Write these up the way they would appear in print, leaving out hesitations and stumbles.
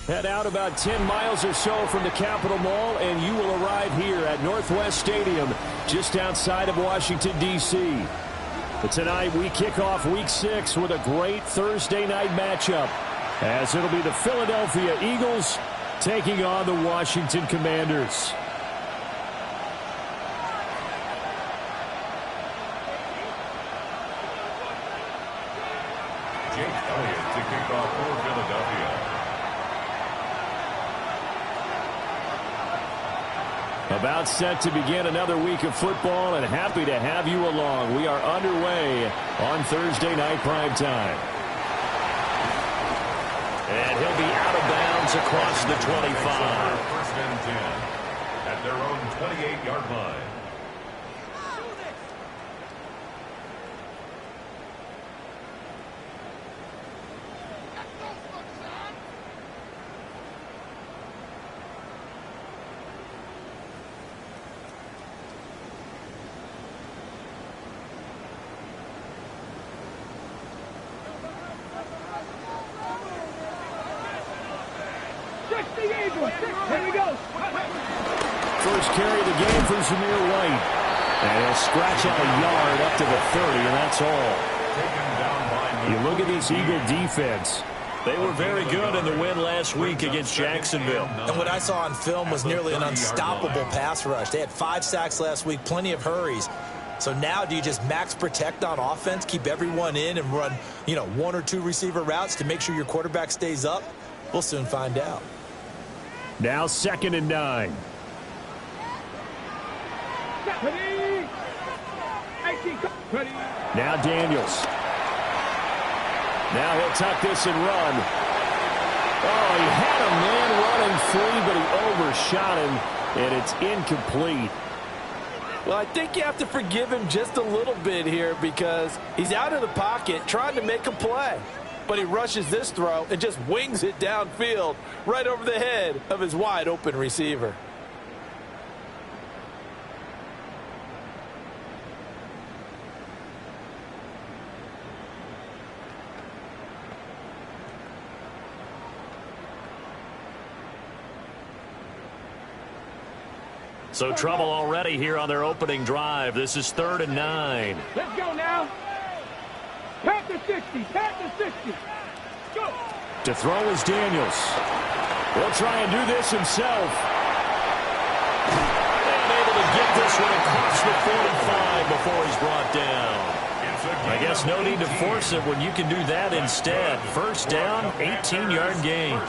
Head out about 10 miles or so from the Capitol Mall, and you will arrive here at Northwest Stadium, just outside of Washington, D.C. But tonight, we kick off Week 6 with a great Thursday night matchup, as it'll be the Philadelphia Eagles taking on the Washington Commanders. To kick off for Philadelphia. About set to begin another week of football, and happy to have you along. We are underway on Thursday night primetime. And he'll be out of bounds across the 25. First and 10 at their own 28-yard line. First carry of the game for Zamir White. And he'll scratch out a yard up to the 30, and that's all. You look at this Eagle defense. They were very good in the win last week against Jacksonville. And what I saw on film was nearly an unstoppable pass rush. They had 5 sacks last week, plenty of hurries. So now do you just max protect on offense, keep everyone in, and run, 1 or 2 receiver routes to make sure your quarterback stays up? We'll soon find out. Now 2nd and 9. Now Daniels. Now he'll tuck this and run. Oh, he had a man running free, but he overshot him, and it's incomplete. Well, I think you have to forgive him just a little bit here because he's out of the pocket trying to make a play. But he rushes this throw and just wings it downfield right over the head of his wide-open receiver. So trouble already here on their opening drive. This is 3rd and 9. Let's go now. Pass the 60. Pass the 60. Go. To throw is Daniels. He'll try and do this himself. And able to get this one across the 45 before he's brought down. I guess no need to force it when you can do that instead. First down, 18-yard gain.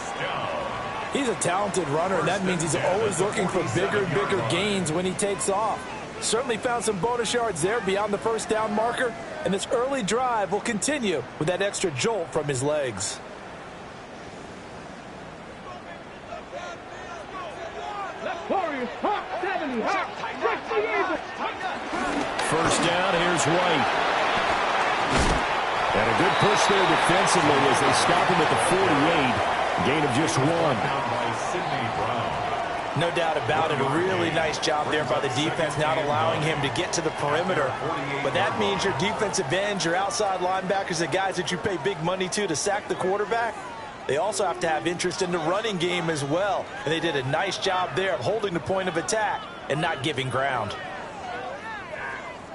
He's a talented runner, and that means he's always looking for bigger and bigger gains when he takes off. Certainly found some bonus yards there beyond the first down marker, and this early drive will continue with that extra jolt from his legs. First down, here's White. And a good push there defensively as they stop him at the 48. Gain of just 1. No doubt about it. A really nice job there by the defense, not allowing him to get to the perimeter. But that means your defensive ends, your outside linebackers, the guys that you pay big money to sack the quarterback, they also have to have interest in the running game as well. And they did a nice job there of holding the point of attack and not giving ground.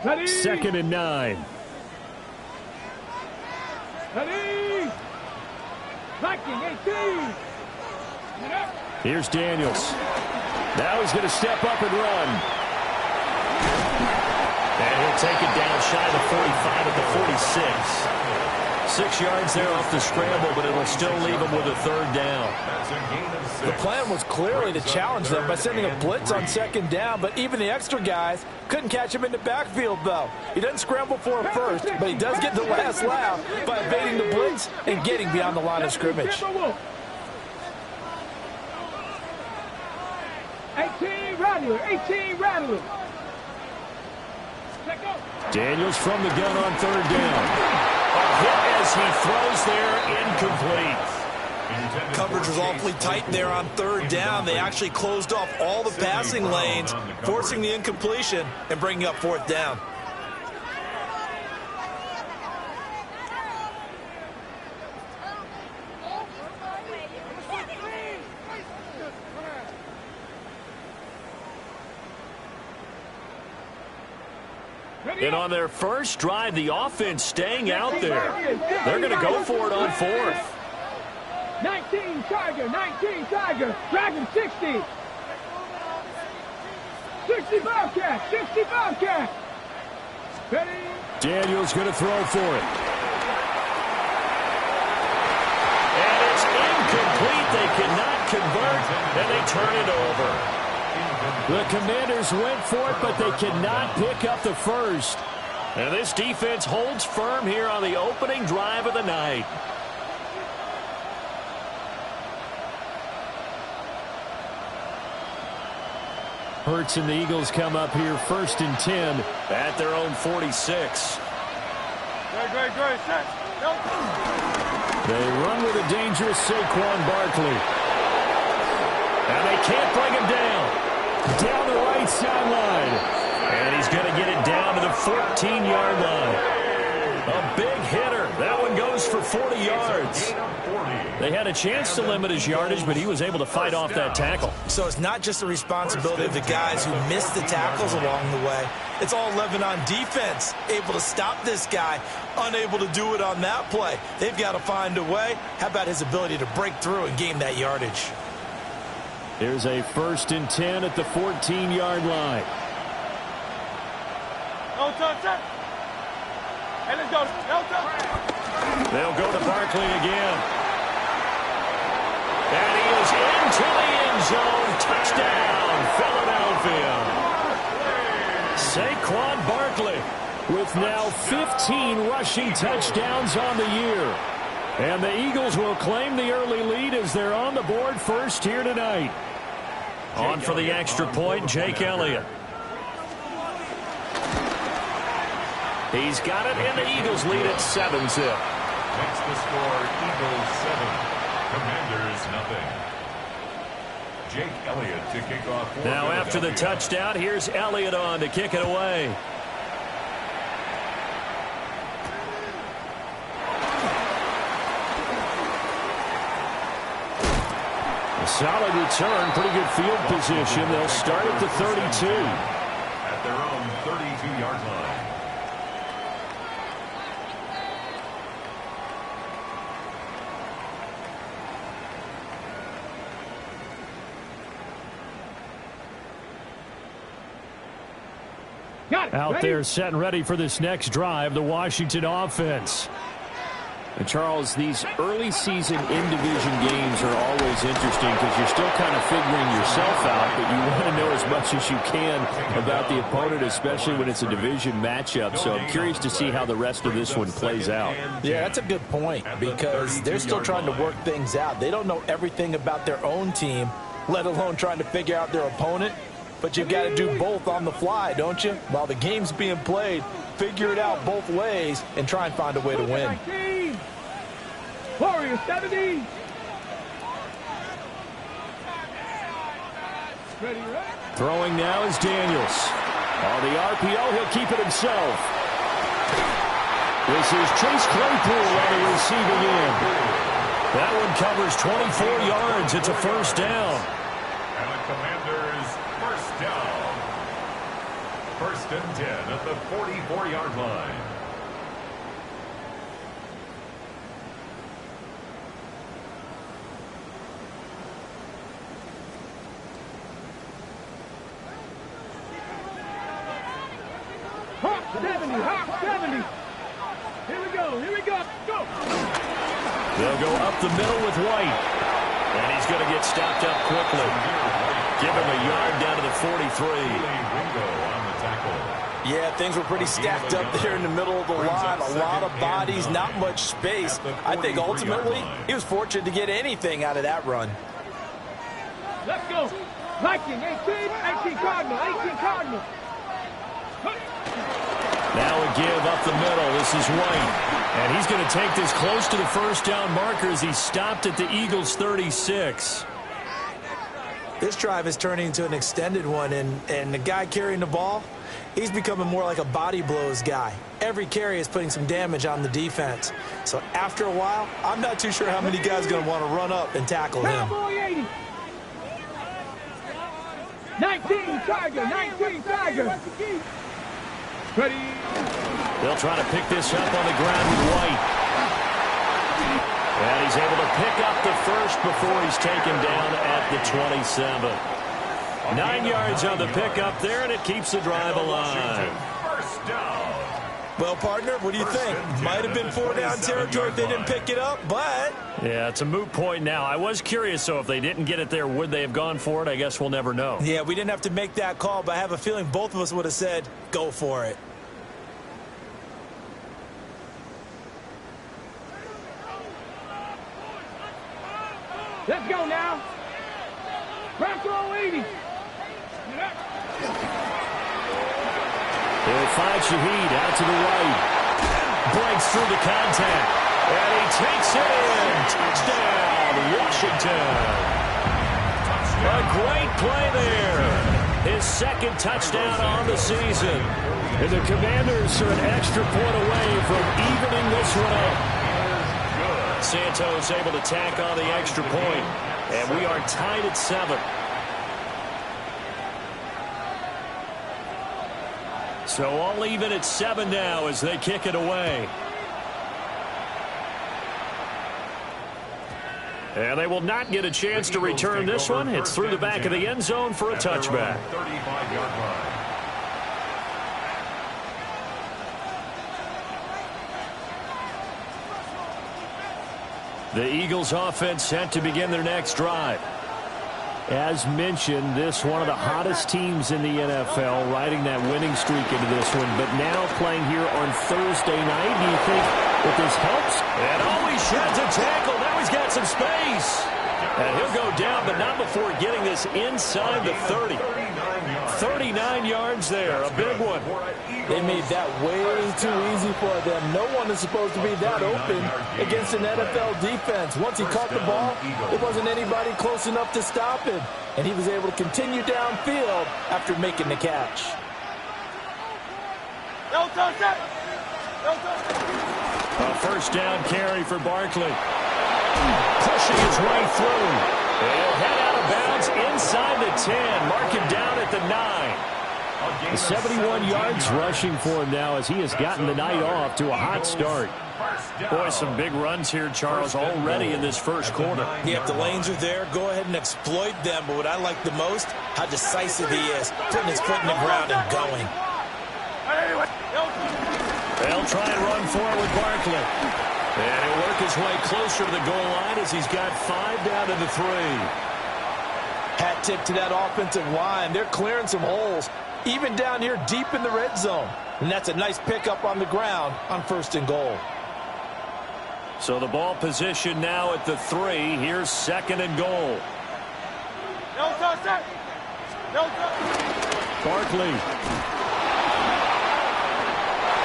2nd and 9. Here's Daniels. Now he's going to step up and run. And he'll take it down shy of the 45 at the 46. 6 yards there off the scramble, but it'll still leave him with a 3rd down. The plan was clearly to challenge them by sending a blitz on 2nd down, but even the extra guys couldn't catch him in the backfield, though. He doesn't scramble for him first, but he does get the last laugh by evading the blitz and getting beyond the line of scrimmage. 18 Rattler. Daniels from the gun on 3rd down. A hit as he throws there, incomplete. Coverage was awfully tight there on 3rd down. They actually closed off all the passing lanes, forcing the incompletion and bringing up 4th down. And on their first drive, the offense staying out there. They're going to go for it on fourth. 19 Tiger, 19 Tiger, Dragon 60. 60 Bobcat, 60 Bobcat. Ready? Daniel's going to throw for it. And it's incomplete. They cannot convert, and they turn it over. The Commanders went for it, but they cannot pick up the first. And this defense holds firm here on the opening drive of the night. Hurts and the Eagles come up here 1st and 10 at their own 46. They run with a dangerous Saquon Barkley. And they can't bring him down. Down the right sideline. And he's going to get it down to the 14-yard line. A big hitter. That one goes for 40 yards. They had a chance to limit his yardage, but he was able to fight off that tackle. So it's not just the responsibility of the guys who missed the tackles along the way. It's all 11 on defense, able to stop this guy, unable to do it on that play. They've got to find a way. How about his ability to break through and gain that yardage? Here's a 1st and 10 at the 14-yard line. Hey, let's go. They'll go to Barkley again. And he is into the end zone. Touchdown, Philadelphia. Saquon Barkley with now 15 rushing touchdowns on the year. And the Eagles will claim the early lead as they're on the board first here tonight. On for the extra point, Jake Elliott. He's got it, and the Eagles lead at 7-zip. Makes the score Eagles 7, Commanders nothing. Jake Elliott to kick off. Now after the touchdown, here's Elliott on to kick it away. A solid return, pretty good field position. They'll start at the 32. At their own 32-yard line. Out there set and ready for this next drive, the Washington offense. And Charles, these early season in-division games are always interesting because you're still kind of figuring yourself out, but you want to know as much as you can about the opponent, especially when it's a division matchup. So I'm curious to see how the rest of this one plays out. Yeah, that's a good point because they're still trying to work things out. They don't know everything about their own team, let alone trying to figure out their opponent. But you've got to do both on the fly, don't you? While the game's being played, figure it out both ways and try and find a way to win. Warriors 70. Ready, right? Throwing now is Daniels. On the RPO, he'll keep it himself. This is Chase Claypool on the receiving end. That one covers 24 yards. It's a first down. And the Commanders first down. 1st and 10 at the 44-yard line. Hawk 70, Hawk 70. Here we go, go. They'll go up the middle with White. And he's going to get stopped up quickly. Give him a yard down to the 43. Yeah, things were pretty stacked up there in the middle of the line. A lot of bodies, not much space. I think ultimately he was fortunate to get anything out of that run. Let's go. Viking, 18 Cardinal, 18 Cardinal. Now a give up the middle. This is White. And he's going to take this close to the first down marker as he stopped at the Eagles' 36. This drive is turning into an extended one, and the guy carrying the ball, he's becoming more like a body blows guy. Every carry is putting some damage on the defense. So after a while, I'm not too sure how many guys are going to want to run up and tackle him. Cowboy 80. 19 Tiger, 19 Tiger. Ready. They'll try to pick this up on the ground with White. And he's able to pick up the first before he's taken down at the 27. 9 yards on the pickup there, and it keeps the drive alive. First down. Well, partner, what do you think? Might have been 4-down territory if they didn't pick it up, but... Yeah, it's a moot point now. I was curious, so if they didn't get it there, would they have gone for it? I guess we'll never know. Yeah, we didn't have to make that call, but I have a feeling both of us would have said, go for it. Let's go now. Back row 80. He'll find Shaheed out to the right. Breaks through the contact. And he takes it in. Touchdown, Washington. A great play there. His second touchdown on the season. And the Commanders are an extra point away from evening this one up. Santos able to tack on the extra point. And we are tied at 7. So all even at 7 now as they kick it away. And they will not get a chance to return this one. It's through the back of the end zone for a touchback. 35-yard line. The Eagles offense set to begin their next drive. As mentioned, this one of the hottest teams in the NFL, riding that winning streak into this one, but now playing here on Thursday night. Do you think that this helps? And he shreds a tackle. Now he's got some space. And he'll go down, but not before getting this inside the 30. 39 yards there, a big one. They made that way too easy for them. No one is supposed to be that open against an NFL defense. Once he caught the ball, there wasn't anybody close enough to stop him. And he was able to continue downfield after making the catch. A first down carry for Barkley. Pushing his way through. He'll head out of bounds inside the 10. Mark him down at the 9. 71 yards rushing for him now as he has gotten the night off to a hot start. Boy, some big runs here, Charles, already in this first quarter. Yeah, if the lanes are there, go ahead and exploit them. But what I like the most, how decisive he is, putting his foot in the ground and going. They'll try and run forward with Barkley. And he'll work his way closer to the goal line as he's got 5 down to the 3. Hat tip to that offensive line. They're clearing some holes, even down here deep in the red zone. And that's a nice pickup on the ground on 1st and goal. So the ball position now at the 3. Here's 2nd and goal. Barkley.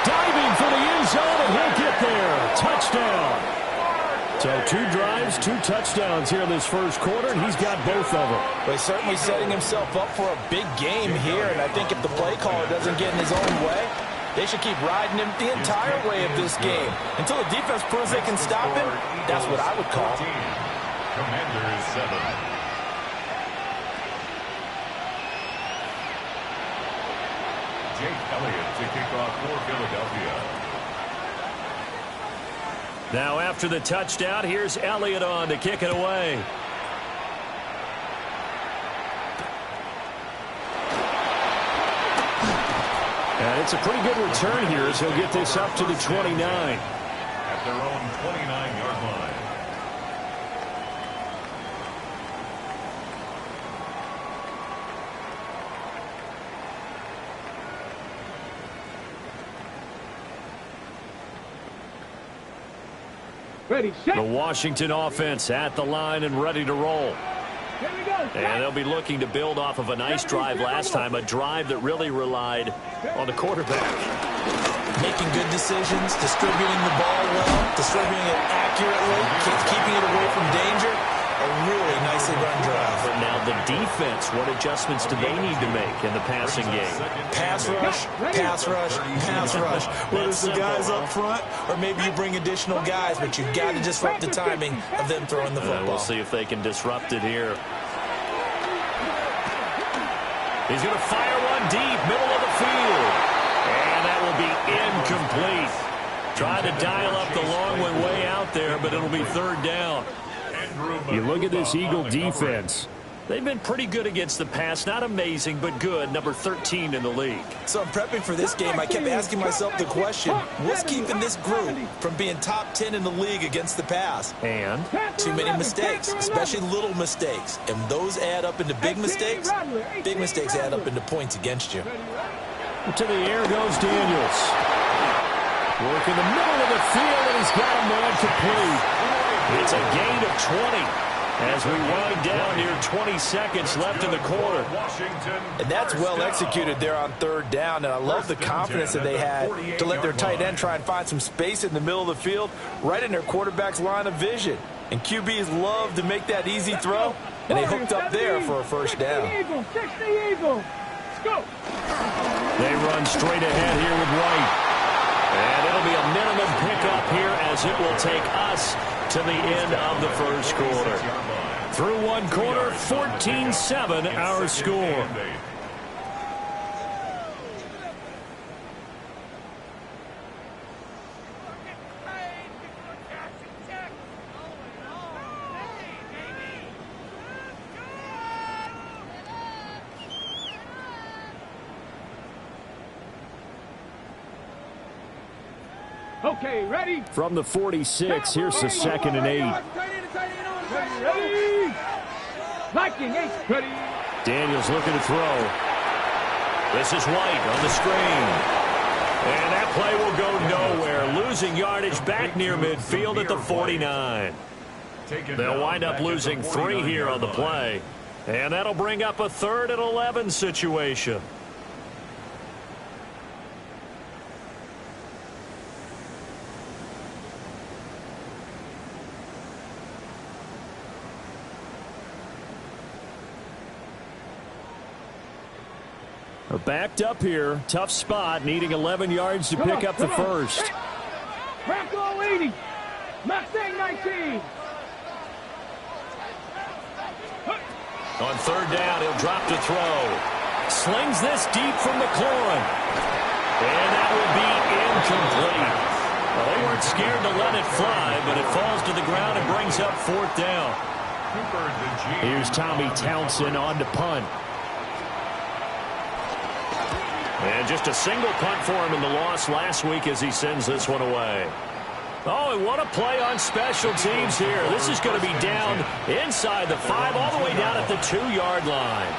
Diving for the end zone, and he'll get there. Touchdown. So 2 drives, 2 touchdowns here in this first quarter, and he's got both of them. But he's certainly setting himself up for a big game here, and I think if the play caller doesn't get in his own way, they should keep riding him the entire way of this game. Until the defense proves they can stop him, that's what I would call. Commanders 7. Jake Elliott to kick off for Philadelphia. Now after the touchdown, here's Elliott on to kick it away. And it's a pretty good return here as he'll get this up to the 29. At their own 29-yard line. Ready, set. The Washington offense at the line and ready to roll. Here we go. And they'll be looking to build off of a nice drive last time, a drive that really relied on the quarterback. Making good decisions, distributing the ball well, distributing it accurately, keeping it away from danger. A really nicely run drive. But now the defense, what adjustments do they need to make in the passing game? Pass rush, pass rush, pass rush. Whether it's the guys up front or maybe you bring additional guys, but you've got to disrupt the timing of them throwing the football. We'll see if they can disrupt it here. He's going to fire one deep, middle of the field. And that be incomplete. Trying to dial up the long one way out there, but it'll be third down. You look at this Eagle defense. They've been pretty good against the pass. Not amazing, but good. Number 13 in the league. So I'm prepping for this game. I kept asking myself the question, what's keeping this group from being top 10 in the league against the pass? And? Too many mistakes, especially little mistakes. And those add up into big mistakes. Big mistakes add up into points against you. To the air goes Daniels. Work in the middle of the field, and he's got a man complete. It's a gain of 20. As we wind down near 20 seconds left in the quarter. And that's well executed there on third down. And I love the confidence that they had to let their tight end try and find some space in the middle of the field, right in their quarterback's line of vision. And QBs love to make that easy throw, and they hooked up there for a first down. They run straight ahead here with White. And it'll be a minimum pickup here as it will take us to the end of the first quarter. Through one quarter, 14-7 our score. Okay, ready? From the 46, here's the second and 8. Ready? Viking, 8, ready. Daniels looking to throw. This is White on the screen. And that play will go nowhere. Losing yardage back near midfield at the 49. They'll wind up losing 3 here on the play. And that'll bring up a 3rd and 11 situation. Backed up here. Tough spot. Needing 11 yards to pick up the first. Bronco 80. Mustang 19. On third down, he'll drop to throw. Slings this deep from McLaurin. And that will be incomplete. Well, they weren't scared to let it fly, but it falls to the ground and brings up 4th down. Here's Tommy Townsend on to punt. And just a single punt for him in the loss last week as he sends this one away. Oh, and what a play on special teams here. This is going to be down inside the 5, all the way down at the 2-yard line.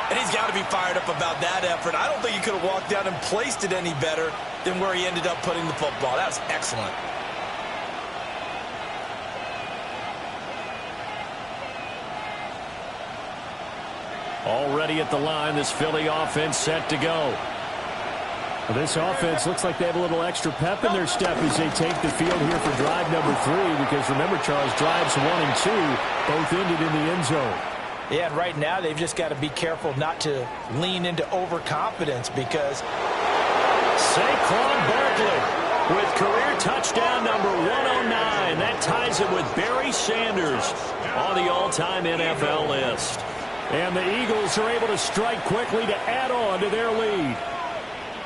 And he's got to be fired up about that effort. I don't think he could have walked down and placed it any better than where he ended up putting the football. That was excellent. Already at the line, this Philly offense set to go. Well, this offense looks like they have a little extra pep in their step as they take the field here for drive number 3, because remember, Charles, drives 1 and 2 both ended in the end zone. Yeah, and right now they've just got to be careful not to lean into overconfidence, because Saquon Barkley with career touchdown number 109. That ties him with Barry Sanders on the all-time NFL list. And the Eagles are able to strike quickly to add on to their lead.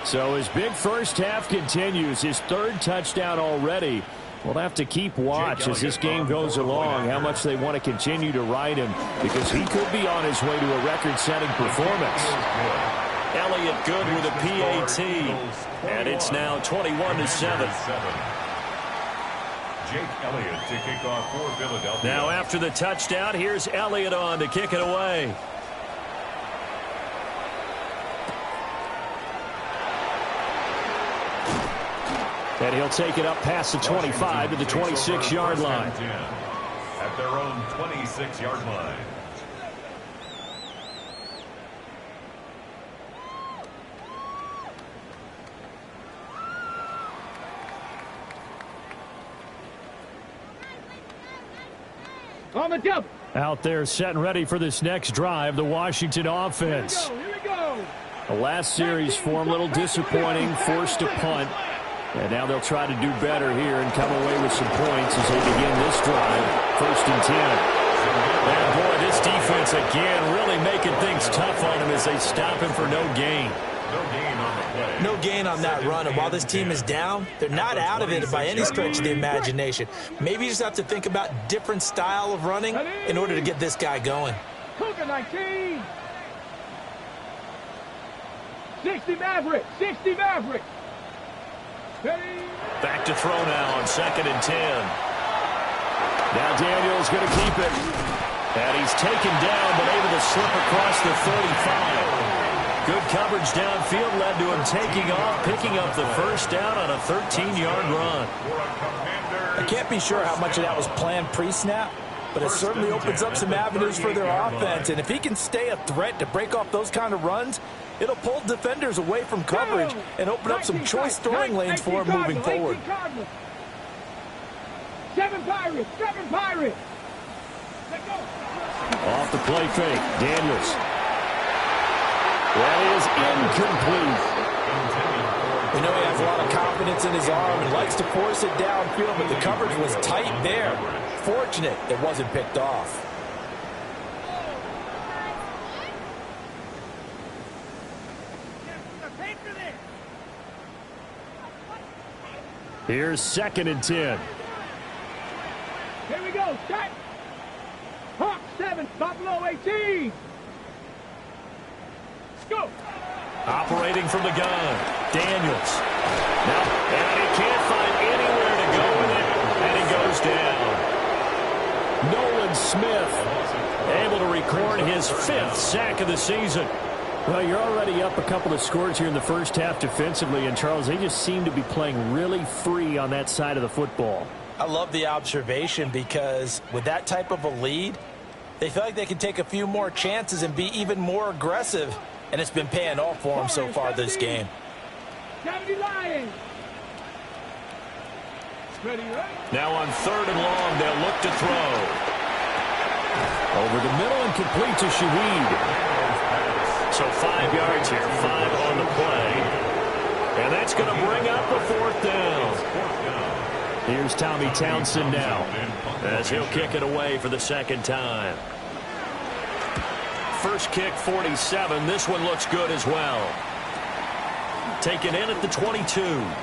So his big first half continues. His 3rd touchdown already. We'll have to keep watch as this game goes along, how much they want to continue to ride him, because he could be on his way to a record-setting performance. Elliott good with a PAT. And it's now 21-7. Jake Elliott to kick off for Philadelphia. Now after the touchdown, here's Elliott on to kick it away. And he'll take it up past the 25 to the 26-yard line. At their own 26-yard line. On the double. Out there set and ready for this next drive, the Washington offense. Here we go. The last series for him, a little disappointing, forced to punt. And now they'll try to do better here and come away with some points as they begin this drive. 1st and 10. And boy, this defense again really making things tough on him as they stop him for no gain. No gain on the play. No gain on that run, and while this team is down, they're not out of it by any stretch of the imagination. Maybe you just have to think about different style of running in order to get this guy going. Cougar 19. 60 Maverick. 60 Maverick. Ready? Back to throw now on 2nd and 10. Now Daniels going to keep it. And he's taken down, but able to slip across the 35. Good coverage downfield led to him taking off, picking up the first down on a 13-yard run. I can't be sure how much of that was planned pre-snap, but it certainly opens up some avenues for their offense. And if he can stay a threat to break off those kind of runs, it'll pull defenders away from coverage and open up some choice throwing lanes for him moving forward. 7 Pirates. 7 Pirates. Let's go. Off the play fake. Daniels. That is incomplete. We know he has a lot of confidence in his arm and likes to force it downfield, but the coverage was tight there. Fortunate it wasn't picked off. Here's 2nd and 10. Here we go. Set. Hawk 7. Buffalo 18. Go. Operating from the gun. Daniels. Now, and he can't find anywhere to go with it, and he goes down. Nolan Smith able to record his 5th sack of the season. Well, you're already up a couple of scores here in the first half defensively, and Charles, they just seem to be playing really free on that side of the football. I love the observation because with that type of a lead, they feel like they can take a few more chances and be even more aggressive. And it's been paying off for them so far this game. 70 Lions. Ready, right? Now on 3rd and long, they'll look to throw. Over the middle and complete to Shaheed. So 5 yards here, 5 on the play. And that's going to bring up a 4th down. Here's Tommy Townsend now as he'll kick it away for the 2nd time. First kick, 47. This one looks good as well. Taken in at the 22. And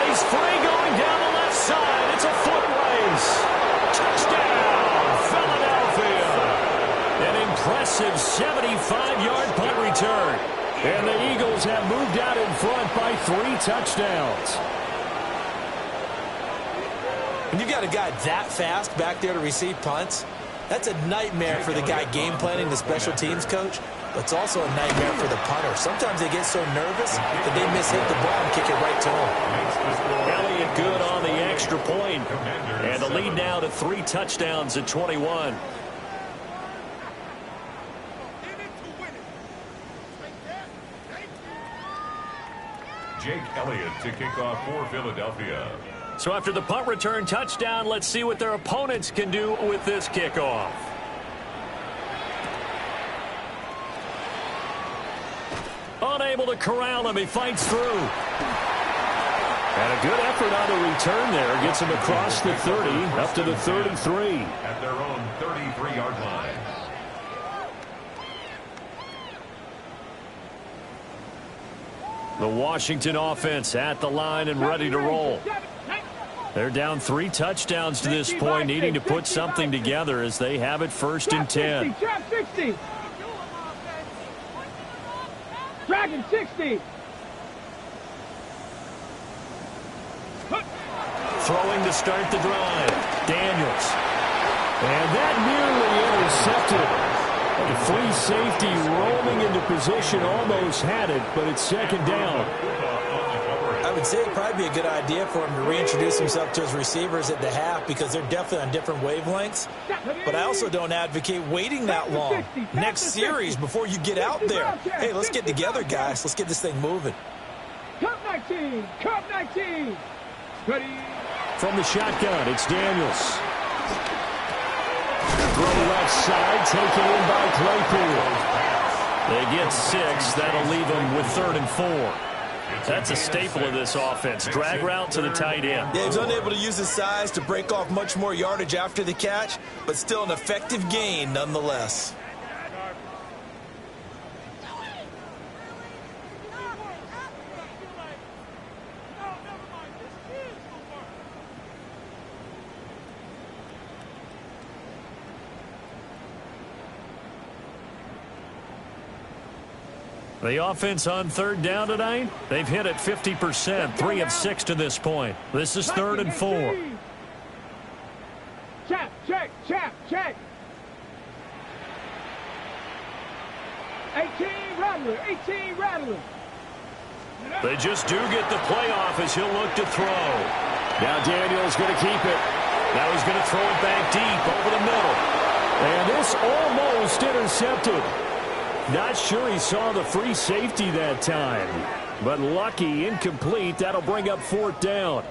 he's free going down the left side. It's a foot race. Touchdown, Philadelphia. An impressive 75-yard punt return. And the Eagles have moved out in front by 3 touchdowns. When you got a guy that fast back there to receive punts, that's a nightmare for the guy game planning, the special teams coach, but it's also a nightmare for the punter. Sometimes they get so nervous that they mishit the ball and kick it right to him. Elliott good on the extra point. And the lead now to 3 touchdowns at 21. Jake Elliott to kick off for Philadelphia. So after the punt return touchdown, let's see what their opponents can do with this kickoff. Unable to corral him. He fights through. And a good effort on the return there. Gets him across the 30, up to the 33. At their own 33-yard line. The Washington offense at the line and ready to roll. They're down 3 touchdowns to this point, needing to put something together as they have it 1st and 10. Trap 60. Dragon 60. Throwing to start the drive. Daniels. And that nearly intercepted. The free safety rolling into position, almost had it, but it's 2nd down. I would say it'd probably be a good idea for him to reintroduce himself to his receivers at the half because they're definitely on different wavelengths. But I also don't advocate waiting that long. Next series before you get out there. Hey, let's get together, guys. Let's get this thing moving. Cup 19. Cup 19. Ready. From the shotgun, it's Daniels. Throw left side, taken in by Claypool. They get 6. That'll leave them with 3rd and 4. That's a staple of this offense. Drag route to the tight end. Yeah, he's unable to use his size to break off much more yardage after the catch, but still an effective gain nonetheless. The offense on third down tonight, they've hit it 50%, 3 of 6 to this point. This is 3rd and 4. Check, check, check, check. 18 Rattler, 18 Rattler. They just do get the playoff as he'll look to throw. Now Daniel's going to keep it. Now he's going to throw it back deep over the middle. And this almost intercepted. Not sure he saw the free safety that time. But lucky, incomplete. That'll bring up 4th down.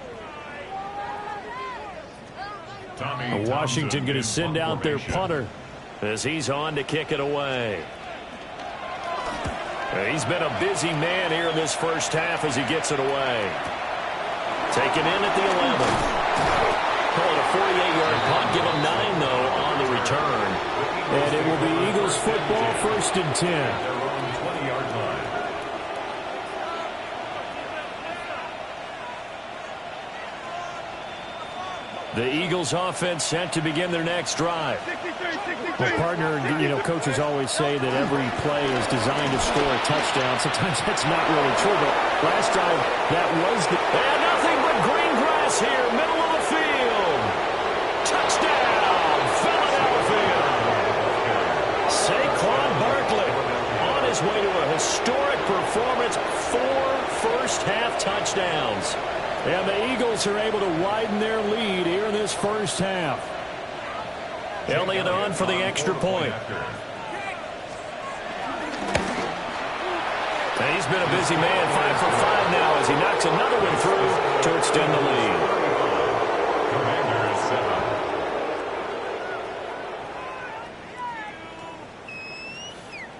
Washington going to send out their punter as he's on to kick it away. He's been a busy man here in this first half as he gets it away. Taken in at the 11. Call it a 48-yard punt. Give him 9, though, on the return. And it will be Eagles football, 1st and 10. Their own 20-yard line. The Eagles offense set to begin their next drive. Well, partner, coaches always say that every play is designed to score a touchdown. Sometimes that's not really true, but last drive, that was the... And nothing but green grass here, middle of the field. Touchdown, Philadelphia. Saquon Barkley on his way to a historic performance, 4 first-half touchdowns. And the Eagles are able to widen their lead here in this first half. Elliott on for the extra point. And he's been a busy man, 5 for 5 now as he knocks another one through to extend the lead. Commanders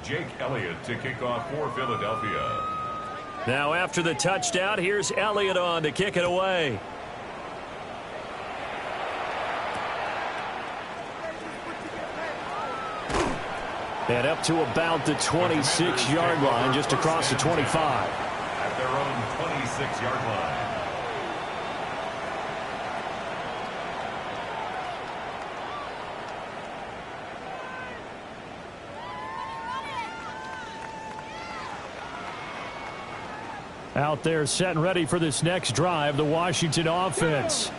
7. Jake Elliott to kick off for Philadelphia. Now after the touchdown, here's Elliott on to kick it away. And up to about the 26-yard line, just across the 25. At their own 26-yard line. Out there set and ready for this next drive, the Washington offense.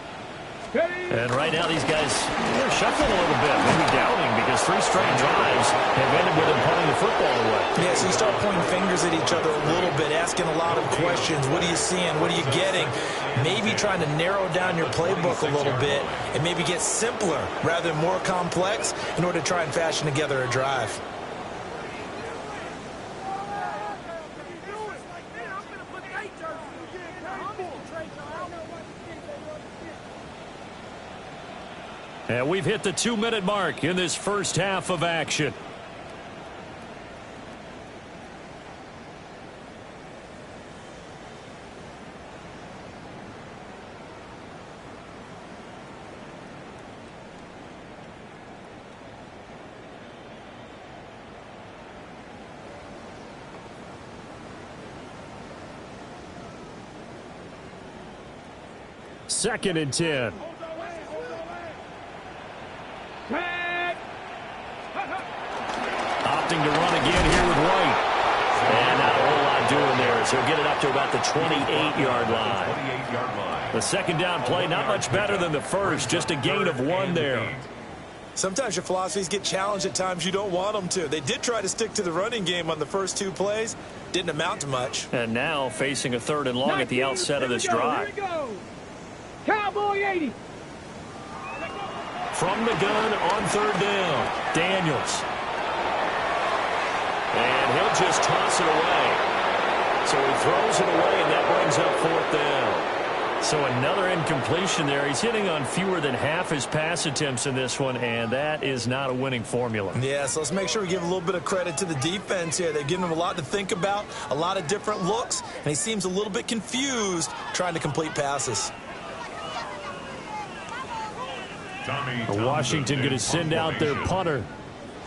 And right now these guys, they're shuffling a little bit, maybe doubting because 3 straight drives have ended with them punting the football away. Yeah, so you start pointing fingers at each other a little bit, asking a lot of questions. What are you seeing? What are you getting? Maybe trying to narrow down your playbook a little bit and maybe get simpler rather than more complex in order to try and fashion together a drive. And we've hit the 2-minute mark in this first half of action. Second and 10. Opting to run again here with White. And not a whole lot doing there as he'll get it up to about the 28-yard line. The second down play, not much better than the first, just a gain of 1 there. Sometimes your philosophies get challenged at times you don't want them to. They did try to stick to the running game on the first 2 plays. Didn't amount to much. And now facing a 3rd and long at the outset of this drive. Here we go. Cowboy 80. From the gun on 3rd down, Daniels. And he'll just toss it away. So he throws it away, and that brings up 4th down. So another incompletion there. He's hitting on fewer than half his pass attempts in this one, and that is not a winning formula. Yeah, so let's make sure we give a little bit of credit to the defense here. They've given him a lot to think about, a lot of different looks, and he seems a little bit confused trying to complete passes. Washington going to send out their punter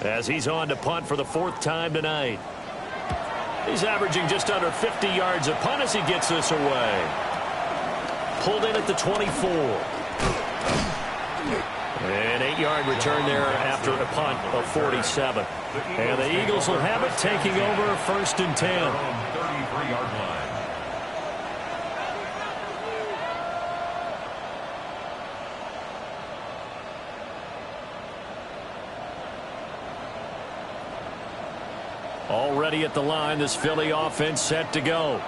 as he's on to punt for the 4th time tonight. He's averaging just under 50 yards a punt as he gets this away. Pulled in at the 24. An 8-yard return there after a punt of 47. And the Eagles will have it, taking over 1st and 10. 33-yard line. Already at the line, this Philly offense set to go.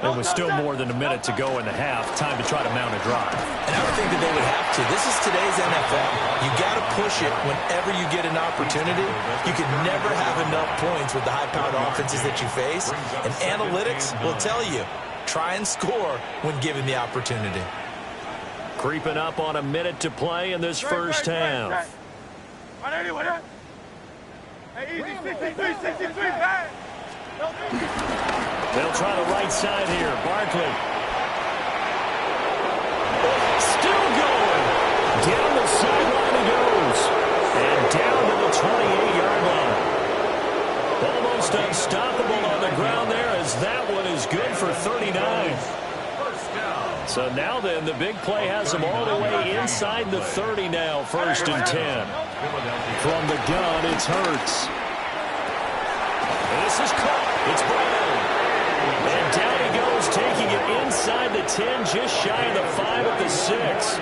And with still more than a minute to go in the half, time to try to mount a drive. And I would think that they would have to. This is today's NFL. You got to push it whenever you get an opportunity. You can never have enough points with the high-powered offenses that you face. And analytics will tell you, try and score when given the opportunity. Creeping up on a minute to play in this first half. They'll try the right side here. Barkley. Still going. Down the sideline he goes. And down to the 28-yard line. Almost unstoppable on the ground there, as that one is good for 39. So now then, the big play has them all the way inside the 30 now. 1st and 10. From the gun, it's Hurts. This is caught. It's Brown. And down he goes, taking it inside the 10, just shy of the 5 at the 6.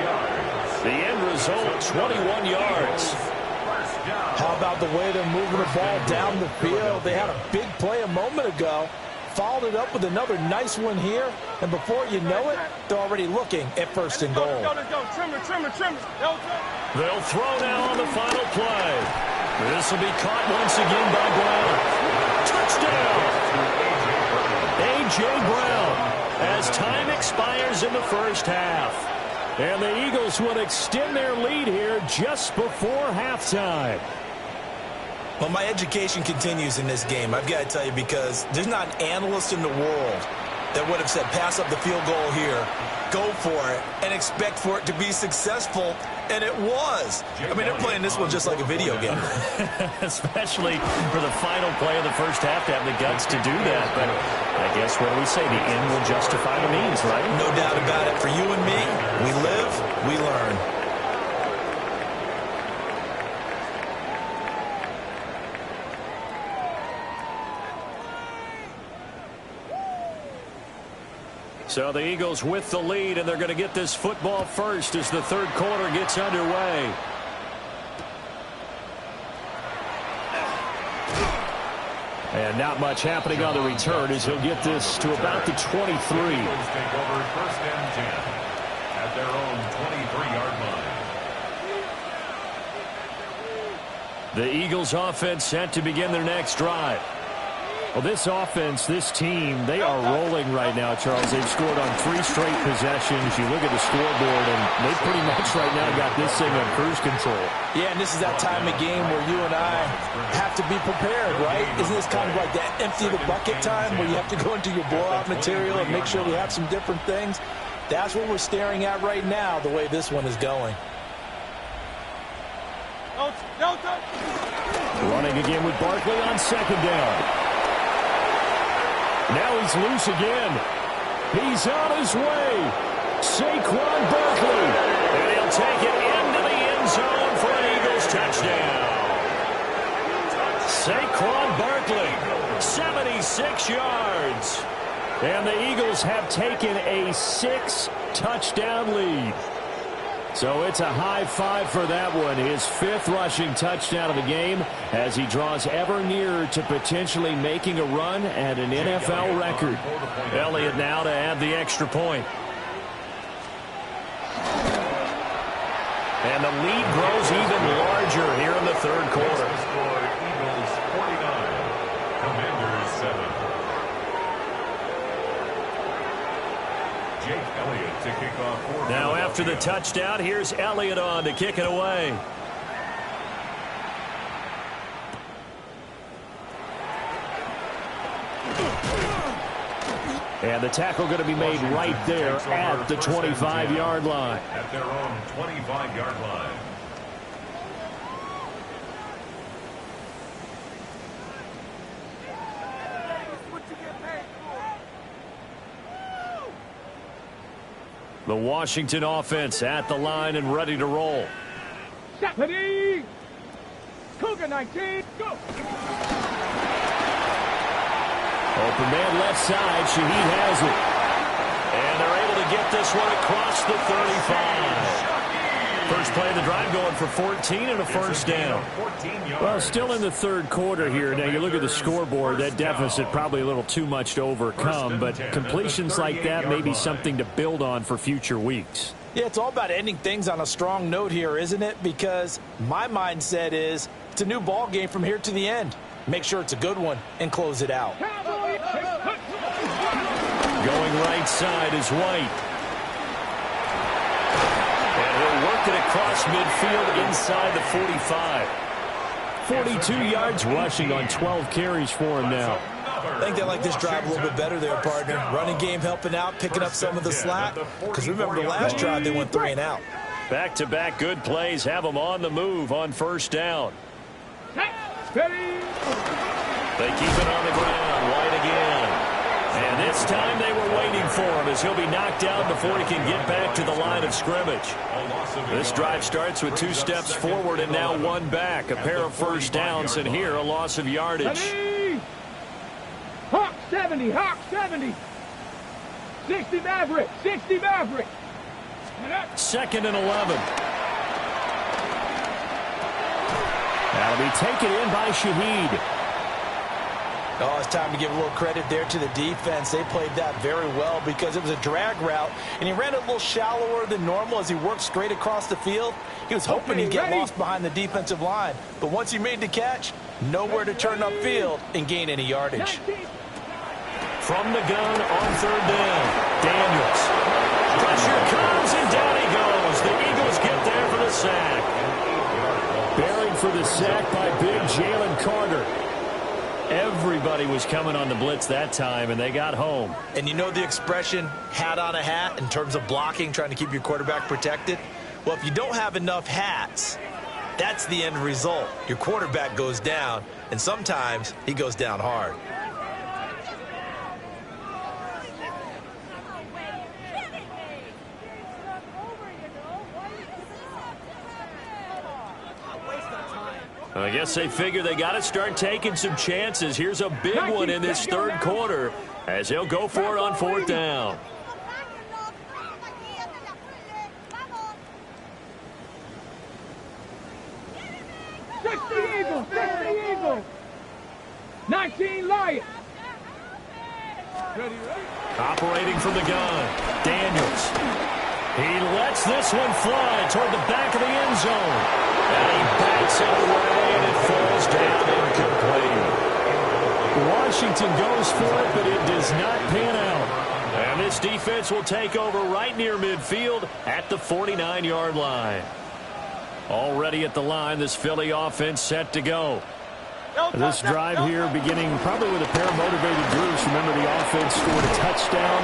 The end result, 21 yards. How about the way they're moving the ball down the field? They had a big play a moment ago. Followed it up with another nice one here. And before you know it, they're already looking at 1st and goal. They'll throw now on the final play. This will be caught once again by Brown. Touchdown! A.J. Brown as time expires in the first half. And the Eagles will extend their lead here just before halftime. Well, my education continues in this game, I've got to tell you, because there's not an analyst in the world that would have said pass up the field goal here, go for it, and expect for it to be successful, and it was. I mean, they're playing this one just like a video game. Especially for the final play of the first half to have the guts to do that. But I guess what do we say? The end will justify the means, right? No doubt about it. For you and me, we live, we learn. So the Eagles with the lead, and they're going to get this football first as the 3rd quarter gets underway. And not much happening on the return as he'll get this to about the 23. Eagles take over 1st and 10 at their own 23-yard line. The Eagles offense set to begin their next drive. Well, this offense, this team, they are rolling right now, Charles. They've scored on 3 straight possessions. You look at the scoreboard, and they pretty much right now got this thing on cruise control. Yeah, and this is that time of game where you and I have to be prepared, right? Isn't this kind of like that empty the bucket time where you have to go into your blowout material and make sure we have some different things? That's what we're staring at right now, the way this one is going. Running again with Barkley on 2nd down. Now he's loose again. He's on his way. Saquon Barkley. And he'll take it into the end zone for an Eagles touchdown. Saquon Barkley, 76 yards. And the Eagles have taken a 6-touchdown lead. So it's a high 5 for that one. His 5th rushing touchdown of the game as he draws ever nearer to potentially making a run at an NFL record. Elliott now to add the extra point. And the lead grows even larger here in the 3rd quarter. Eagles 49, Commanders 7. Jake Elliott to kick off for Now after the touchdown, here's Elliott on to kick it away. And the tackle going to be made right there at the 25-yard line. At their own 25-yard line. The Washington offense at the line and ready to roll. Ready. Cougar 19, go. Open man left side. Shaheed has it. And they're able to get this one across the 35. First play of the drive going for 14 and a first down. Well, still in the third quarter here. Now, you look at the scoreboard, that deficit probably a little too much to overcome, but completions like that may be something to build on for future weeks. Yeah, it's all about ending things on a strong note here, isn't it? Because my mindset is it's a new ball game from here to the end. Make sure it's a good one and close it out. Going right side is White. And he'll work it across midfield inside the 45. 42 yards rushing on 12 carries for him now. I think they like this drive a little bit better there, partner. Running game helping out, picking up some of the slack. Because remember the last drive, they went 3 and out. Back-to-back good plays have them on the move on first down. They keep it on the ground. White again. And this time they were waiting for him as he'll be knocked out before he can get back to the line of scrimmage. This drive starts with 2 steps forward and now 1 back. A pair of first downs, and here a loss of yardage. Hawk 70, Hawk 70. 60 Maverick, 60 Maverick. 2nd and 11. That'll be taken in by Shaheed. Oh, it's time to give a little credit there to the defense. They played that very well because it was a drag route, and he ran it a little shallower than normal as he worked straight across the field. He was hoping he'd get lost behind the defensive line, but once he made the catch, nowhere to turn upfield and gain any yardage. From the gun on 3rd down, Daniels. Pressure comes, and down he goes. The Eagles get there for the sack. Buried for the sack by big Jalen Carter. Everybody was coming on the blitz that time, and they got home. And you know the expression, hat on a hat, in terms of blocking, trying to keep your quarterback protected? Well, if you don't have enough hats, that's the end result. Your quarterback goes down, and sometimes he goes down hard. I guess they figure they got to start taking some chances. Here's a big one in this 3rd quarter as he'll go for it on 4th down. Eagle, 60 Eagle. 19 Lion. Operating from the gun, Daniels. He lets this one fly toward the back of the end zone. And he bats it away, and it falls down incomplete. Washington goes for it, but it does not pan out. And this defense will take over right near midfield at the 49-yard line. Already at the line, this Philly offense set to go. This drive here beginning probably with a pair of motivated groups. Remember, the offense scored a touchdown.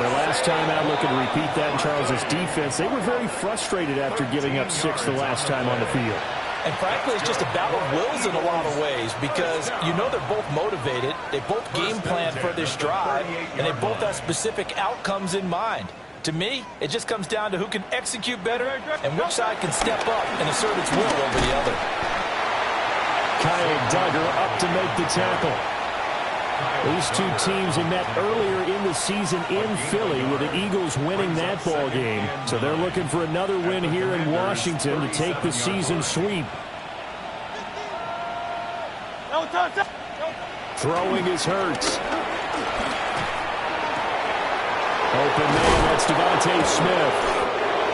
Their last time out, looking to repeat that in Charles's defense. They were very frustrated after giving up 6 the last time on the field. And frankly, it's just a battle of wills in a lot of ways because you know they're both motivated. They both game plan for this drive, and they both have specific outcomes in mind. To me, it just comes down to who can execute better and which side can step up and assert its will over the other. Kyle Duggar up to make the tackle. These two teams had met earlier in the season in Philly with the Eagles winning that ball game. So they're looking for another win here in Washington to take the season sweep. Throwing is Hurts. Open man, that's Devontae Smith.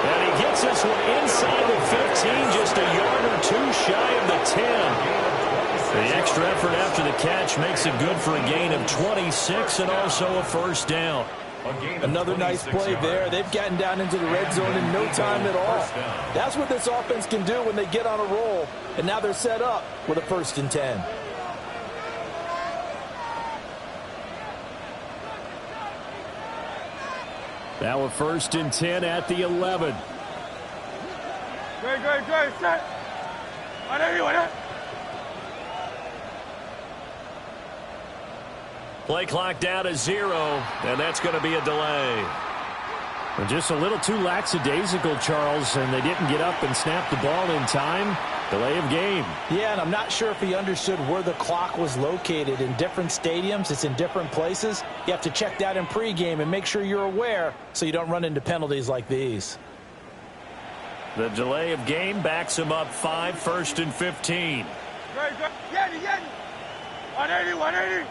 And he gets this one inside the 15, just a yard or 2 shy of the 10. The extra effort after the catch makes it good for a gain of 26 and also a first down. Another nice play there. They've gotten down into the red zone in no time at all. That's what this offense can do when they get on a roll. And now they're set up with a 1st and 10. Now a 1st and 10 at the 11. Great, set. Play clock down to 0, and that's going to be a delay. And just a little too lackadaisical, Charles, and they didn't get up and snap the ball in time. Delay of game. Yeah, and I'm not sure if he understood where the clock was located. In different stadiums, it's in different places. You have to check that in pregame and make sure you're aware so you don't run into penalties like these. The delay of game backs him up 5, 1st and 15. Great. Yeti. 180.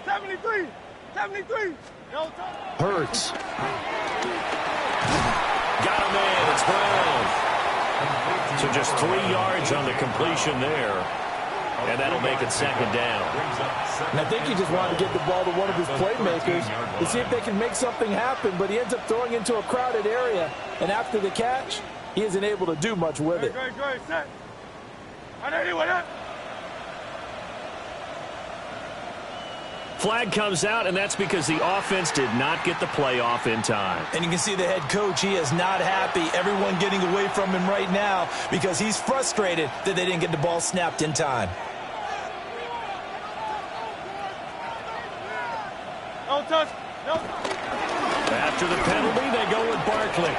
73. Hurts. Got him in. It's Brown. So just 3 yards on the completion there. And that'll make it 2nd down. And I think he just wanted to get the ball to one of his playmakers to see if they can make something happen, but he ends up throwing into a crowded area. And after the catch, he isn't able to do much with it. Great, set. 180. Flag comes out, and that's because the offense did not get the play off in time. And you can see the head coach, he is not happy. Everyone getting away from him right now because he's frustrated that they didn't get the ball snapped in time. No touch. After the penalty, they go with Barkley.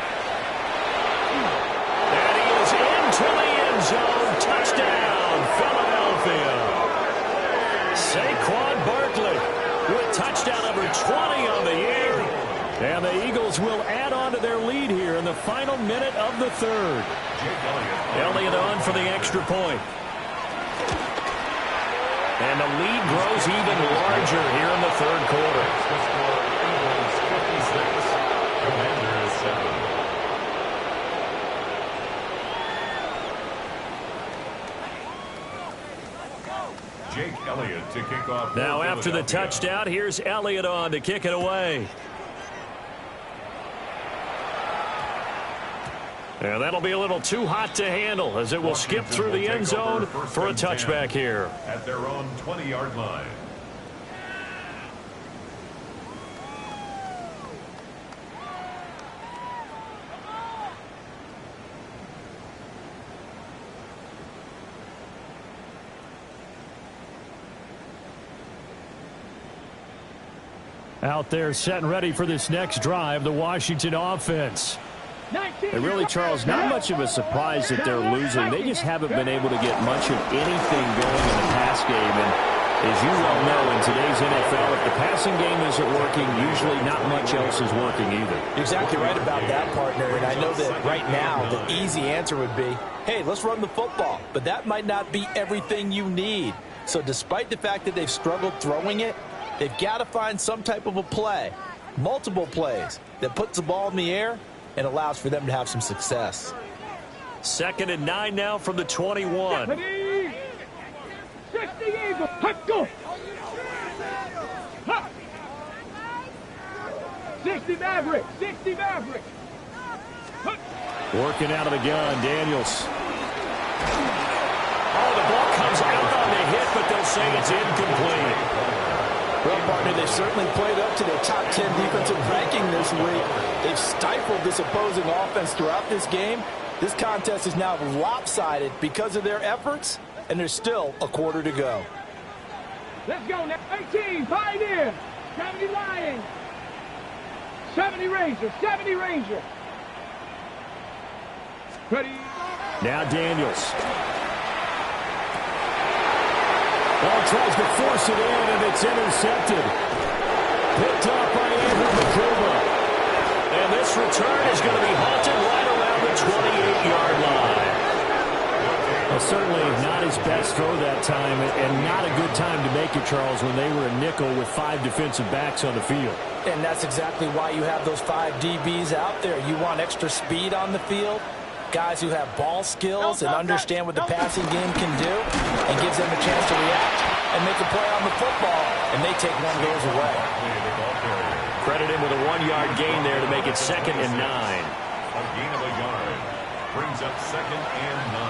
And he is into the end zone. Touchdown, Philadelphia. Saquon Barkley with touchdown number 20 on the year. And the Eagles will add on to their lead here in the final minute of the 3rd. Elliott on for the extra point. And the lead grows even larger here in the 3rd quarter. Commanders 7. Jake Elliott to kick off. Now after the touchdown, here's Elliott on to kick it away. And that'll be a little too hot to handle as it will skip through the end zone for a touchback here. At their own 20-yard line. Out there set and ready for this next drive, the Washington offense. And really, Charles, not much of a surprise that they're losing. They just haven't been able to get much of anything going in the pass game. And as you well know, in today's NFL, if the passing game isn't working, usually not much else is working either. You're exactly right about that, partner. And I know that right now the easy answer would be, hey, let's run the football. But that might not be everything you need. So despite the fact that they've struggled throwing it, they've got to find some type of a play, multiple plays, that puts the ball in the air and allows for them to have some success. 2nd and 9 now from the 21. 60 Eagles. Let's go. 60 Mavericks. 60 Mavericks. Working out of the gun, Daniels. Oh, the ball comes out on the hit, but they'll say it's incomplete. Well, partner, they've certainly played up to their top 10 defensive ranking this week. They've stifled this opposing offense throughout this game. This contest is now lopsided because of their efforts, and there's still a quarter to go. Let's go now. 18, Pioneer. 70 Lions. 70 Rangers. 70 Rangers. Ready. Now Daniels. Ball tries to force it in, and it's intercepted. Picked up by Andrew McCoba. And this return is going to be halted right around the 28-yard line. Well, certainly not his best throw that time, and not a good time to make it, Charles, when they were a nickel with 5 defensive backs on the field. And that's exactly why you have those 5 DBs out there. You want extra speed on the field, guys who have ball skills and understand what the passing game can do, and gives them a chance to react. and make a play on the football, and they take one of those away. Credit him with a 1-yard gain there to make it 2nd and 9. A gain of a yard brings up 2nd and 9.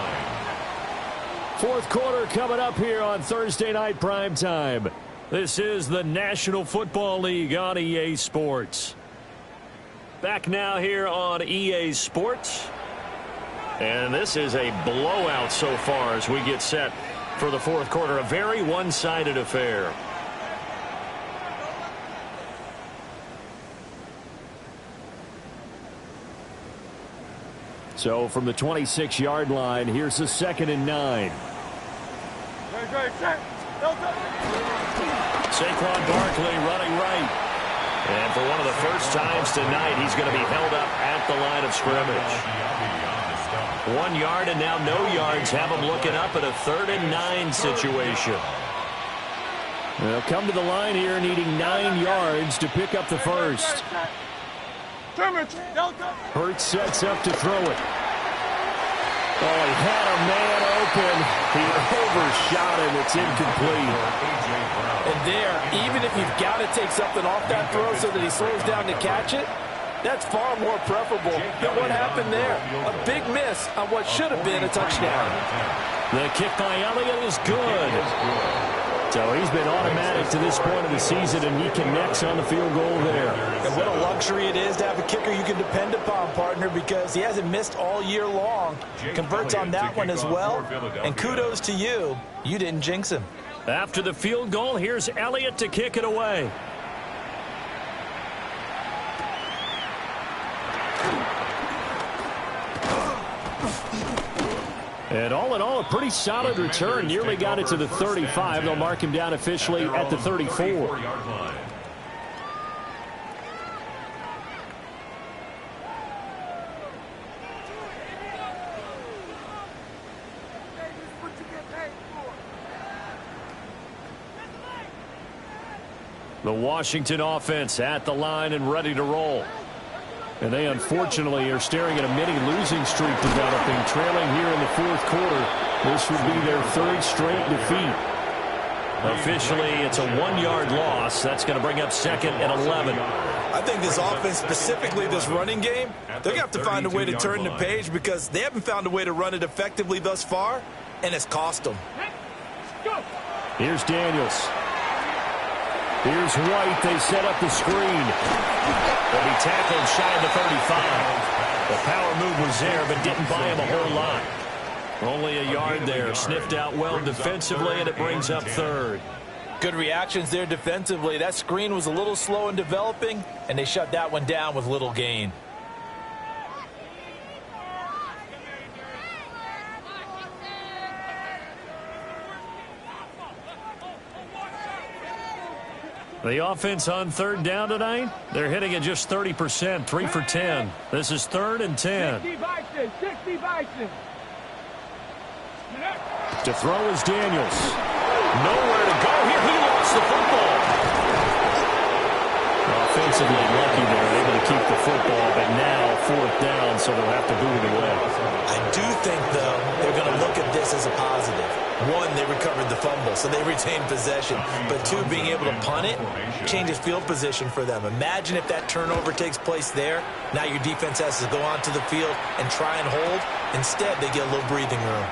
Fourth quarter coming up here on Thursday Night Primetime. This is the National Football League on EA Sports. Back now here on EA Sports. And this is a blowout so far as we get set for the fourth quarter. A very one-sided affair. So from the 26-yard line, here's the 2nd and 9. Saquon Barkley running right. And for one of the first times tonight, he's going to be held up at the line of scrimmage. 1 yard and now no yards have him looking up at a 3rd and 9 situation. They'll come to the line here needing 9 yards to pick up the first. Hurts sets up to throw it. Oh, he had a man open. He overshot him. It's incomplete. And there, even if you've got to take something off that throw so that he slows down to catch it, that's far more preferable than what happened there. A big miss on what should have been a touchdown. The kick by Elliott is good. So he's been automatic to this point of the season, and he connects on the field goal there. And what a luxury it is to have a kicker you can depend upon, partner, because he hasn't missed all year long. Converts on that one as well. And kudos to you. You didn't jinx him. After the field goal, here's Elliott to kick it away. And all in all, a pretty solid return. Nearly got it to the 35. They'll mark him down officially at the 34. The Washington offense at the line and ready to roll. And they unfortunately are staring at a mini losing streak developing, trailing here in the fourth quarter. This would be their 3rd straight defeat. Officially, it's a 1-yard loss. That's going to bring up 2nd and 11. I think this offense, specifically this running game, they're going to have to find a way to turn the page because they haven't found a way to run it effectively thus far, and it's cost them. Here's Daniels. Here's White. They set up the screen. They'll be tackled shy of the 35. The power move was there, but didn't buy him a whole lot. Only a yard there. Sniffed out well defensively, and it brings up 3rd. Good reactions there defensively. That screen was a little slow in developing, and they shut that one down with little gain. The offense on 3rd down tonight, they're hitting at just 30%, 3 for 10. This is 3rd and 10. 60 Bison. To throw is Daniels. Nowhere to go here. He lost the football. Offensively lucky they're able to keep the football, but now 4th down, so they'll have to boot it away. I do think, though, they're going to look at this as a positive. 1, they recovered the fumble, so they retained possession. But 2, being able to punt it changes field position for them. Imagine if that turnover takes place there. Now your defense has to go onto the field and try and hold. Instead, they get a little breathing room.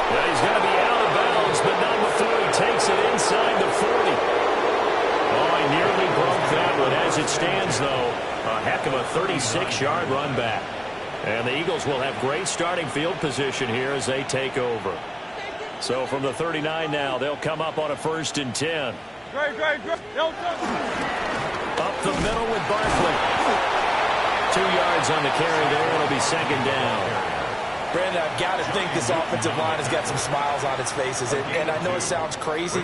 Yeah, he's going to be out of bounds, but not before he takes it inside the 40. Oh, he nearly broke that one. As it stands, though, a heck of a 36-yard run back. And the Eagles will have great starting field position here as they take over. So from the 39 now, they'll come up on a 1st and 10. Up the middle with Barkley. 2 yards on the carry there. It'll be 2nd down. Brandon, I've got to think this offensive line has got some smiles on its faces. And I know it sounds crazy,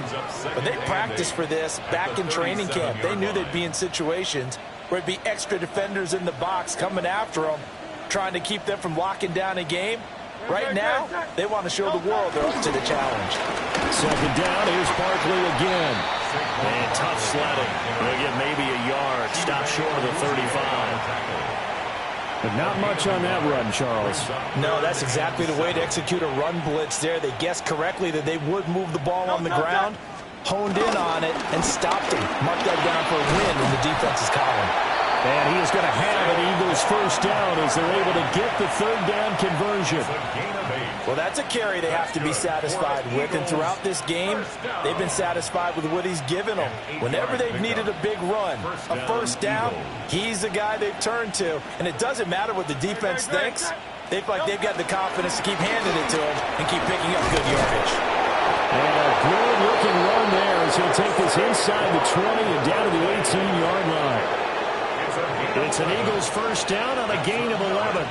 but they practiced for this back in training camp. They knew they'd be in situations where it'd be extra defenders in the box coming after them, trying to keep them from locking down a game. Right now, they want to show the world they're up to the challenge. 2nd down. Here's Barkley again. And tough sledding. They'll get maybe a yard. Stop short of the 35. But not much on that run, Charles. No, that's exactly the way to execute a run blitz there. They guessed correctly that they would move the ball on the ground, honed in on it, and stopped him. Mark that down for a win in the defense's column. And he is going to have an Eagles first down as they're able to get the third down conversion. Well, that's a carry they have to be satisfied with. And throughout this game, they've been satisfied with what he's given them. Whenever they've needed a big run, a first down, he's the guy they've turned to. And it doesn't matter what the defense thinks. They feel like they've got the confidence to keep handing it to him and keep picking up good yardage. And a good-looking run there as he'll take this inside the 20 and down to the 18-yard line. It's an Eagles first down on a gain of 11.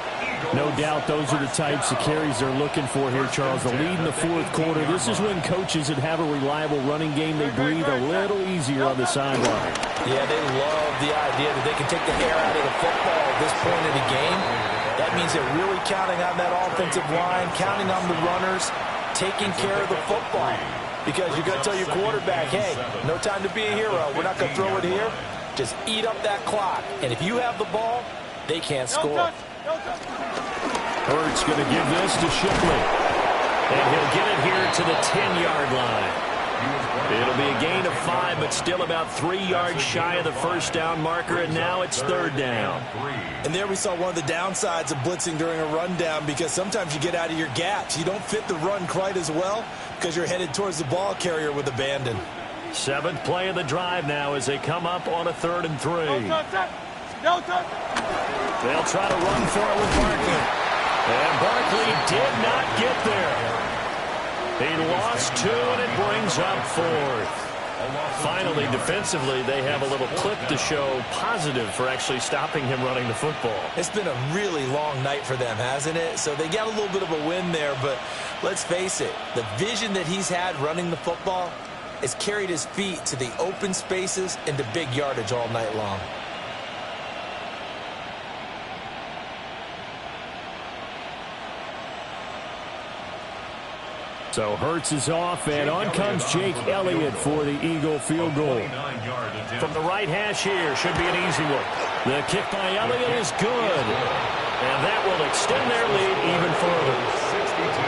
No doubt those are the types of carries they're looking for here, Charles. The lead in the fourth quarter. This is when coaches that have a reliable running game, they breathe a little easier on the sideline. Yeah, they love the idea that they can take the air out of the football at this point in the game. That means they're really counting on that offensive line, counting on the runners, taking care of the football. Because you're going to tell your quarterback, hey, no time to be a hero. We're not going to throw it here. Just eat up that clock. And if you have the ball, they can't score. Hurts going to give this to Shipley. And he'll get it here to the 10-yard line. It'll be a gain of 5, but still about 3 yards shy of the first down marker, and now it's third down. And there we saw one of the downsides of blitzing during a rundown, because sometimes you get out of your gaps. You don't fit the run quite as well because you're headed towards the ball carrier with abandon. 7th play of the drive now as they come up on a 3rd and 3. They'll try to run for it with Barkley. And Barkley did not get there. He lost 2, and it brings up 4th. Finally, defensively, they have a little clip to show positive for actually stopping him running the football. It's been a really long night for them, hasn't it? So they got a little bit of a win there, but let's face it, the vision that he's had running the football has carried his feet to the open spaces and to big yardage all night long. So Hurts is off, and on comes Jake Elliott for the Eagle field goal. From the right hash here, should be an easy one. The kick by Elliott is good, and that will extend their lead even further.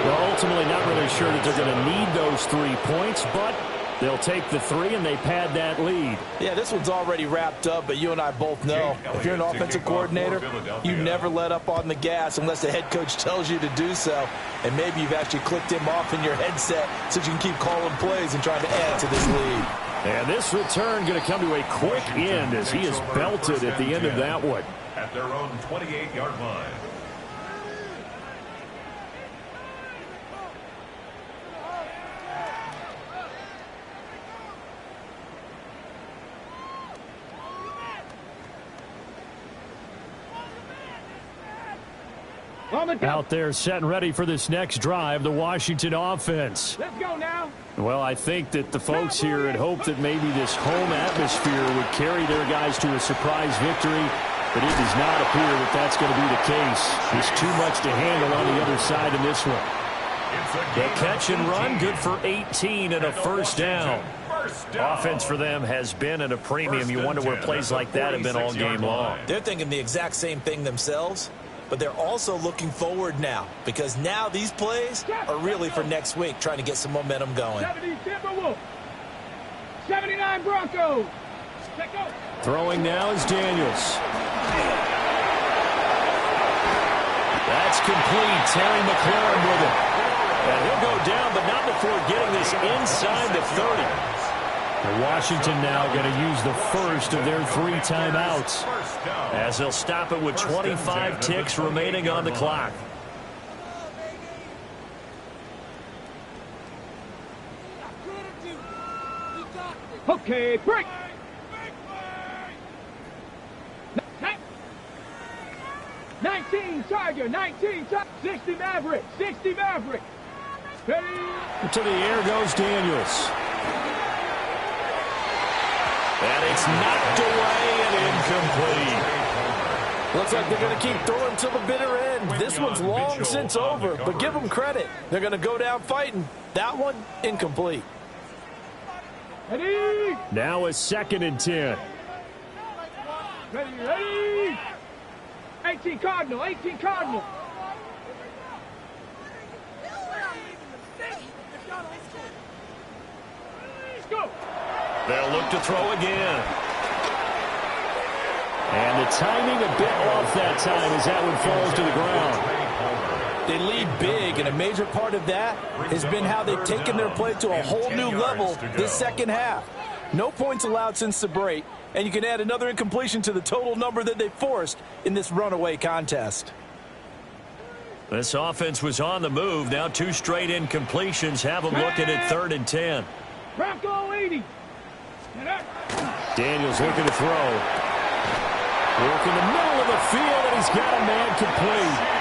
Well, ultimately not really sure that they're going to need those 3 points, but they'll take the 3, and they pad that lead. Yeah, this one's already wrapped up, but you and I both know if you're an offensive coordinator, you never let up on the gas unless the head coach tells you to do so. And maybe you've actually clicked him off in your headset so you can keep calling plays and trying to add to this lead. And this return going to come to a quick end as he is belted at the end of that one. At their own 28-yard line. Out there set and ready for this next drive, the Washington offense. Let's go now. Well, I think that the folks here had hoped that maybe this home atmosphere would carry their guys to a surprise victory, but it does not appear that that's going to be the case. There's too much to handle on the other side in this one. The catch and run, good for 18 and a first down. Offense for them has been at a premium. You wonder where plays like that have been all game long. They're thinking the exact same thing themselves. But they're also looking forward now, because now these plays are really for next week, trying to get some momentum going. 70 Timberwolves. 79 Broncos. Throwing now is Daniels. That's complete. Terry McLaurin with it. And he'll go down, but not before getting this inside the 30. And Washington now going to use the first of their 3 timeouts, as they'll stop it with 25 ticks remaining on the clock. Okay, break. 19 Tiger, 19 Tiger, 60 Maverick, 60 Maverick. Ready? To the air goes Daniels. And it's knocked away and incomplete. Looks like they're going to keep throwing to the bitter end. This one's long since over, but give them credit. They're going to go down fighting. That one, incomplete. Ready? Now a 2nd and 10. Ready, ready. 18 Cardinal, 18 Cardinal. Let's go. They'll look to throw again. And the timing a bit off that time as that one falls to the ground. They lead big, and a major part of that has been how they've taken their play to a whole new level this second half. No points allowed since the break, and you can add another incompletion to the total number that they forced in this runaway contest. This offense was on the move. Now 2 straight incompletions have them looking at 3rd and 10. Bronco 80. Daniels looking to throw. Work in the middle of the field, and he's got a man complete.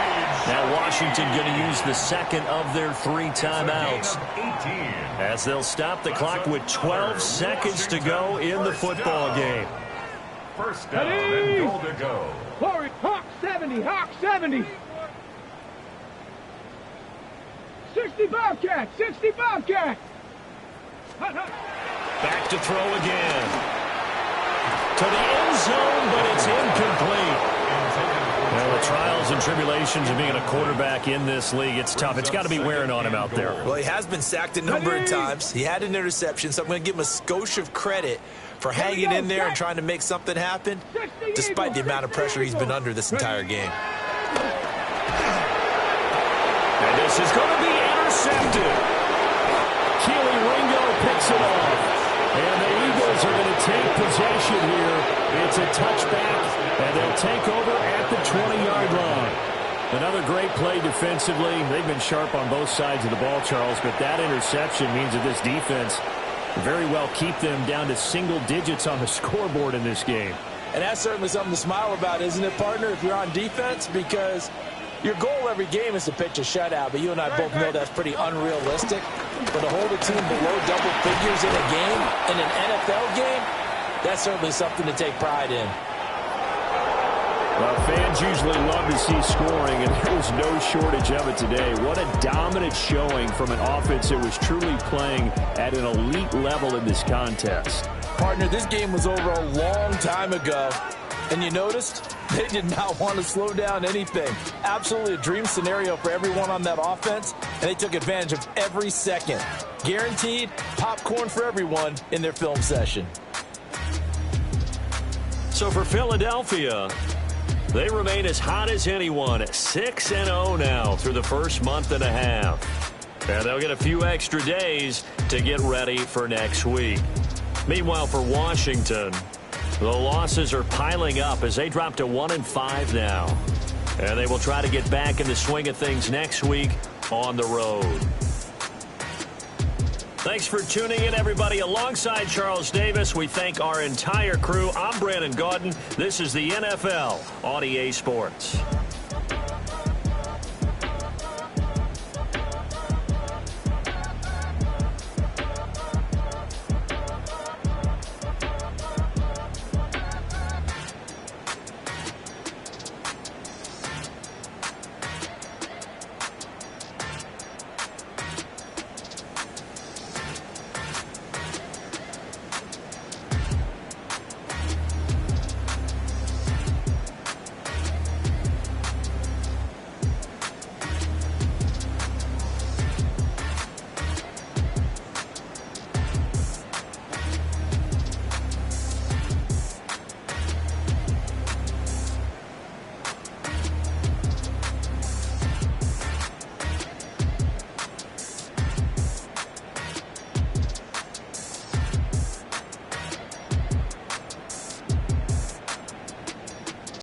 Now Washington going to use the second of their 3 timeouts as they'll stop the clock with 12 seconds to go in the football game. First down and goal to go. Forward, Hawk 70, Hawk 70. 60 Bobcat, 60 Bobcat. Back to throw again. To the end zone, but it's incomplete. Well, the trials and tribulations of being a quarterback in this league, it's tough. It's got to be wearing on him out there. Well, he has been sacked a number of times. He had an interception, so I'm going to give him a skosh of credit for hanging in there and trying to make something happen, despite the amount of pressure he's been under this entire game. And this is going to be intercepted. Keely Ringo picks it off. And the Eagles are going to take possession here. It's a touchback, and they'll take over at the 20-yard line. Another great play defensively. They've been sharp on both sides of the ball, Charles, but that interception means that this defense very well keep them down to single digits on the scoreboard in this game. And that's certainly something to smile about, isn't it, partner, if you're on defense? Because your goal every game is to pitch a shutout, but you and I both know that's pretty unrealistic. But to hold a team below double figures in a game, in an NFL game, that's certainly something to take pride in. Well, fans usually love to see scoring, and there was no shortage of it today. What a dominant showing from an offense that was truly playing at an elite level in this contest. Partner, this game was over a long time ago, and you noticed they did not want to slow down anything. Absolutely a dream scenario for everyone on that offense, and they took advantage of every second. Guaranteed popcorn for everyone in their film session. So for Philadelphia, they remain as hot as anyone, 6-0 now through the first month and a half. And they'll get a few extra days to get ready for next week. Meanwhile, for Washington, the losses are piling up as they drop to 1-5 now. And they will try to get back in the swing of things next week on the road. Thanks for tuning in, everybody. Alongside Charles Davis, we thank our entire crew. I'm Brandon Gaudin. This is the NFL on EA Sports.